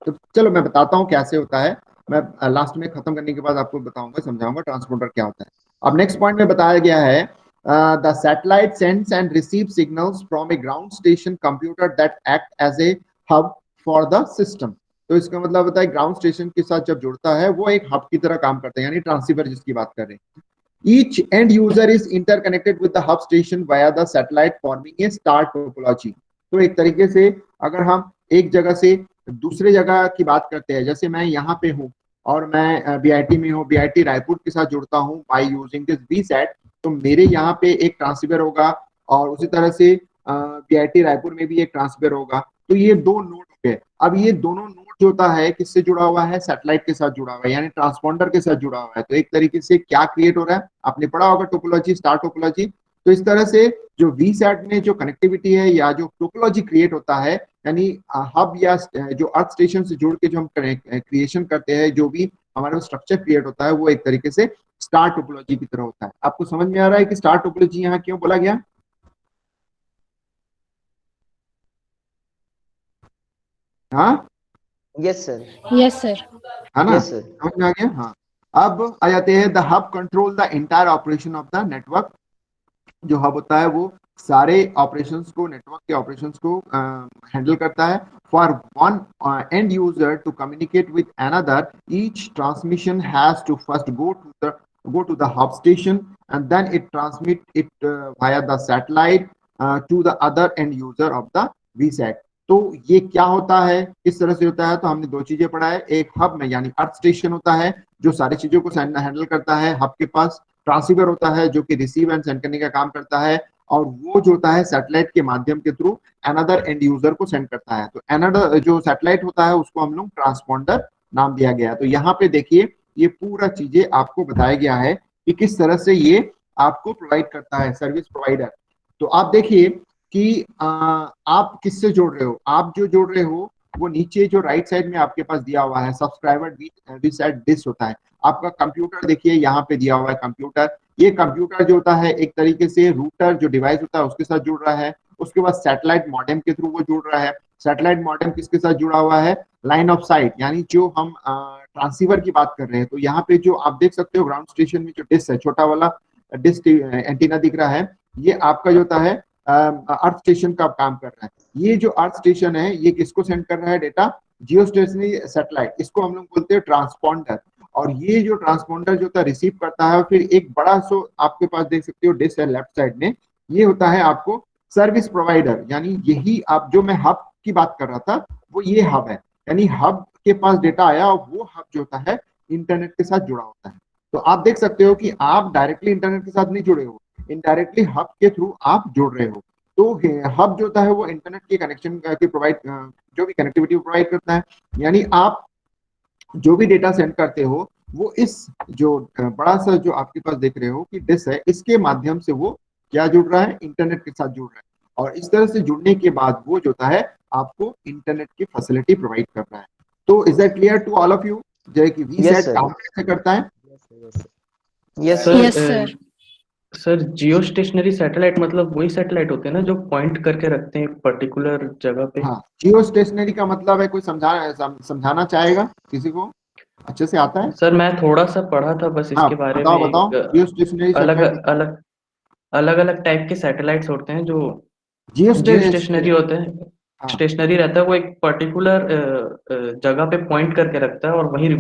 तो चलो मैं बताता हूँ कैसे होता है, मैं लास्ट में खत्म करने के बाद आपको बताऊंगा, समझाऊंगा ट्रांसपोंडर क्या होता है। अब नेक्स्ट पॉइंट में बताया गया है the satellite sends and receive signals from a ground station computer that act as a hub for the system. तो इसका मतलब होता है ग्राउंड स्टेशन के साथ जब जुड़ता है वो एक हब की तरह काम करता है, यानी ट्रांसीवर जिसकी बात कर रहे हैं। Each end user is interconnected with the hub station via the satellite forming a star topology। तो एक तरीके से अगर हम एक जगह से दूसरे जगह की बात करते हैं, जैसे मैं यहाँ पे हूँ और मैं बीआईटी में हूँ, बीआईटी रायपुर के साथ जुड़ता हूँ बाय यूजिंग दिस वीसैट, तो मेरे यहाँ पे एक ट्रांसफर होगा और उसी तरह से बीआईटी रायपुर में भी एक ट्रांसफर होगा। तो ये दो नोड हो गए। अब ये दोनों नोड जो होता है किससे जुड़ा हुआ है, सैटेलाइट के साथ जुड़ा हुआ है, यानी ट्रांसपोंडर के साथ जुड़ा हुआ है। तो एक तरीके से क्या क्रिएट हो रहा है, आपने पढ़ा होगा टोपोलॉजी, स्टार टोपोलॉजी। तो इस तरह से जो वीसैट में जो कनेक्टिविटी है या जो टोपोलॉजी क्रिएट होता है, यानी हब या जो अर्थ स्टेशन से जुड़ के जो हम क्रिएशन करते हैं, जो भी हमारे स्ट्रक्चर क्रिएट होता है, वो एक तरीके से स्टार टोपोलॉजी की तरह होता है। आपको समझ में आ रहा है कि स्टार टोपोलॉजी यहाँ क्यों बोला गया? हाँ यस सर, यस सर। है ना, यस सर। समझ में आ गया। हाँ, अब आ जाते हैं the hub control the entire operation of the network. जो हब होता है वो सारे ऑपरेशंस को, नेटवर्क के ऑपरेशंस को हैंडल करता है। For one end user to communicate with another, each transmission has to first go to the hub station and then it transmit it via the satellite to the other end user of the VSAT। तो ये क्या होता है, किस तरह से होता है? तो हमने दो चीजें पढ़ा है। एक हब में यानी अर्थ स्टेशन होता है जो सारी चीजों को हैंडल करता है। हब के पास ट्रांसीवर होता है जो कि रिसीव एंड सेंड करने का काम करता है, और वो जो होता है सैटेलाइट के माध्यम के थ्रू अनदर एंड यूजर को सेंड करता है। तो अनदर जो सैटेलाइट होता है उसको हम लोग ट्रांसपोंडर नाम दिया गया। तो यहाँ पे देखिए ये पूरा चीजें आपको बताया गया है कि किस तरह से ये आपको प्रोवाइड करता है सर्विस प्रोवाइडर। तो आप देखिए कि आप किससे जोड़ रहे हो, आप जो जोड़ रहे हो वो नीचे जो राइट साइड में आपके पास दिया हुआ है सब्सक्राइबर वीसैट डिश होता है। आपका कंप्यूटर देखिए यहाँ पे दिया हुआ है कंप्यूटर। ये कंप्यूटर जो होता है एक तरीके से रूटर जो डिवाइस होता है उसके साथ जुड़ रहा है। उसके बाद सैटेलाइट मॉडेम के थ्रू वो जुड़ रहा है। सैटेलाइट मॉडेम किसके साथ जुड़ा हुआ है, लाइन ऑफ साइट, यानी जो हम ट्रांसीवर की बात कर रहे हैं। तो यहाँ पे जो आप देख सकते हो ग्राउंड स्टेशन में जो डिश है, छोटा वाला डिश एंटीना दिख रहा है, ये आपका जो होता है अर्थ स्टेशन का काम कर रहा है। ये जो अर्थ स्टेशन है ये किसको सेंड कर रहा है डेटा, जियो स्टेशनरी सैटेलाइट, इसको हम लोग बोलते हैं ट्रांसपोंडर। और ये जो ट्रांसपोंडर जो होता है रिसीव करता है, फिर एक बड़ा सो आपके पास देख सकते हो डिश है लेफ्ट साइड में, ये होता है आपको सर्विस प्रोवाइडर। यानी यही आप जो मैं हब की बात कर रहा था वो ये हब है, यानी हब के पास डेटा आया और वो हब जो होता है इंटरनेट के साथ जुड़ा होता है। तो आप देख सकते हो कि आप डायरेक्टली इंटरनेट के साथ नहीं जुड़े हो, इनडायरेक्टली हब के थ्रू आप जुड़ रहे हो। तो हब जो होता है वो इंटरनेट के कनेक्शन के प्रोवाइड, जो भी कनेक्टिविटी प्रोवाइड करता है। यानी आप जो भी डेटा सेंड करते हो वो इस जो बड़ा सा जो आपके पास देख रहे हो कि डिश है, इसके माध्यम से वो क्या जुड़ रहा है, इंटरनेट के साथ जुड़ रहा है। और इस तरह से जुड़ने के बाद वो जो होता है आपको इंटरनेट की फैसिलिटी प्रोवाइड कर रहा है। तो is that clear to all of you, जो कि वीसैट काम कैसे करता है? Yes sir yes sir. Sir geostationary satellite मतलब वही सैटेलाइट होते हैं ना जो पॉइंट करके रखते हैं एक पर्टिकुलर जगह पे? हाँ, जियो स्टेशनरी का मतलब है, कोई समझाना चाहेगा, किसी को अच्छे से आता है? सर मैं थोड़ा सा पढ़ा था बस हाँ इसके बारे बताओ में। बताओ, जियो स्टेशनरी अलग सैटेलाइट। अलग अलग अलग टाइप के सैटेलाइट्स होते हैं जो जियो जियो स्टेशनरी होते हैं। हाँ स्टेशनरी रहता है, वो एक पर्टिकुलर जगह पे पॉइंट करके रखता है और वही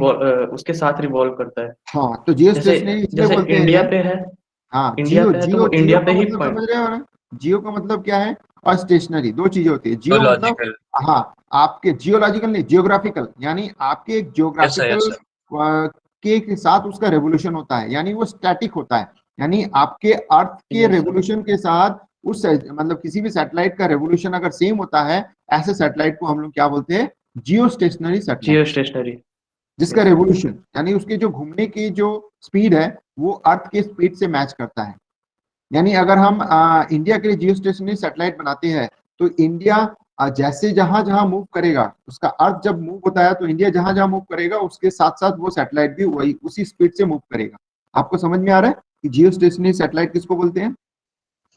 उसके साथ रिवॉल्व करता है। हाँ, तो जियो जैसे स्टेशनरी इसलिए जैसे बोलते इंडिया हैं। पे है, हाँ, इंडिया जियो पे है तो जियो वो जियो इंडिया पे का ही मतलब पॉइंट। समझ रहे हो ना? जियो का मतलब क्या है और स्टेशनरी दो चीजें होती है। जियो मतलब जियोलॉजिकल। हाँ, आपके जियोलॉजिकल नहीं, जियोग्राफिकल, यानी आपके yes sir, geographical yes sir. के साथ उसका रेवोल्यूशन होता है, यानी वो स्टैटिक होता है, यानी आपके अर्थ के Yes. रेवोल्यूशन के साथ उस मतलब किसी भी सैटेलाइट का रेवोल्यूशन अगर सेम होता है, ऐसे सैटेलाइट को हम लोग क्या बोलते हैं, जियो स्टेशनरी सैटेलाइट, जियो स्टेशनरी। जिसका रेवोल्यूशन यानी उसके जो घूमने की जो स्पीड है वो अर्थ के स्पीड से मैच करता है। यानी अगर हम इंडिया के लिए जियो स्टेशनरी सैटेलाइट बनाते हैं तो इंडिया जैसे जहां जहां मूव करेगा, उसका अर्थ जब मूव होता है तो इंडिया जहां जहां मूव करेगा उसके साथ साथ वो सैटेलाइट भी वही उसी स्पीड से मूव करेगा। आपको समझ में आ रहा है कि जियो स्टेशनरी सैटेलाइट किसको बोलते हैं?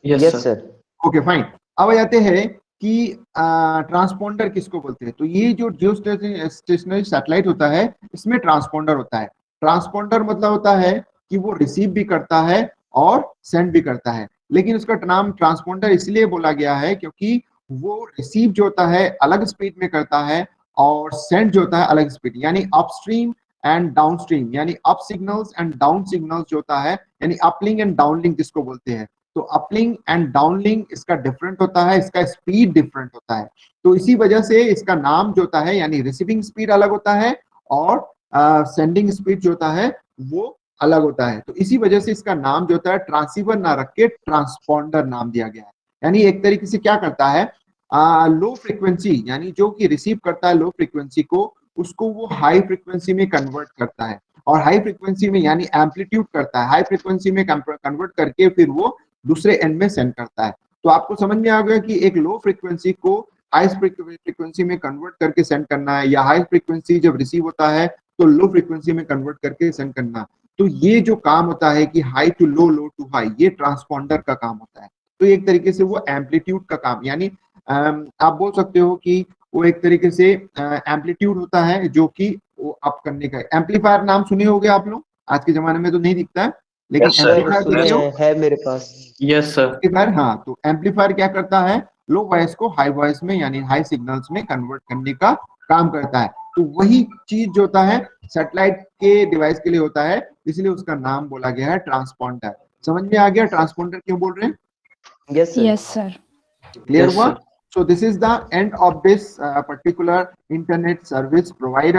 Yes yes sir. Sir. Okay fine. अब आ जाते हैं कि ट्रांसपोंडर किसको बोलते हैं। तो ये जो जियो स्टेशनरी सैटेलाइट होता है इसमें ट्रांसपोंडर होता है। ट्रांसपोंडर मतलब होता है कि वो रिसीव भी करता है और सेंड भी करता है, लेकिन उसका नाम ट्रांसपोंडर इसलिए बोला गया है क्योंकि वो रिसीव जो होता है अलग स्पीड में करता है और सेंड जो होता है अलग स्पीड, यानी अपस्ट्रीम एंड डाउनस्ट्रीम, यानी up signals and down signals जो होता है, यानी अपलिंक एंड डाउनलिंक जिसको बोलते हैं। तो अपलिंक एंड डाउनलिंक इसका डिफरेंट होता है, इसका स्पीड डिफरेंट होता है। तो इसी वजह से इसका नाम जो होता है यानी रिसीविंग स्पीड अलग होता है और सेंडिंग स्पीड जो होता है वो अलग होता है। तो इसी वजह से इसका नाम जो होता है ट्रांसीवर ना रख के ट्रांसपोंडर नाम दिया गया है। यानी एक तरीके से क्या करता है, लो फ्रीक्वेंसी यानी जो कि रिसीव करता है लो फ्रीक्वेंसी को, उसको वो हाई फ्रीक्वेंसी में कन्वर्ट करता है और हाई फ्रीक्वेंसी में यानी एम्पलीट्यूड करता है, हाई फ्रीक्वेंसी में कन्वर्ट करके फिर वो दूसरे एंड में सेंड करता है। तो आपको समझ में आ गया कि एक लो फ्रीक्वेंसी को हाई फ्रीक्वेंसी में कन्वर्ट करके सेंड करना है, या हाई फ्रीक्वेंसी जब रिसीव होता है तो लो फ्रीक्वेंसी में कन्वर्ट करके सेंड करना। तो ये जो काम होता है कि high to low, low to high, ये ट्रांसपोंडर का काम होता है। तो एक तरीके से वो एम्पलीट्यूड का काम, यानी आप बोल सकते हो कि वो एक तरीके से एम्पलीट्यूड होता है जो कि वो अप करने का। एम्पलीफायर नाम सुने होंगे आप लोग, आज के जमाने में तो नहीं दिखता है लेकिन Yes, sir. एम्पलीफायर सुने देखे हो? है मेरे पास। Yes sir. एम्पलीफायर, हाँ। तो एम्पलीफायर क्या करता है, लो वॉइस को हाई वॉइस में यानी हाई सिग्नल्स में कन्वर्ट करने का काम करता है। तो वही चीज जो होता है सैटेलाइट के डिवाइस के लिए होता है, इसलिए उसका नाम बोला गया है ट्रांसपोंडर। समझ में आ गया ट्रांसपोंडर क्यों बोल रहे हैं? Yes sir. Yes sir. Clear Yes, हुआ? sir. So this is the end of this particular internet service provider.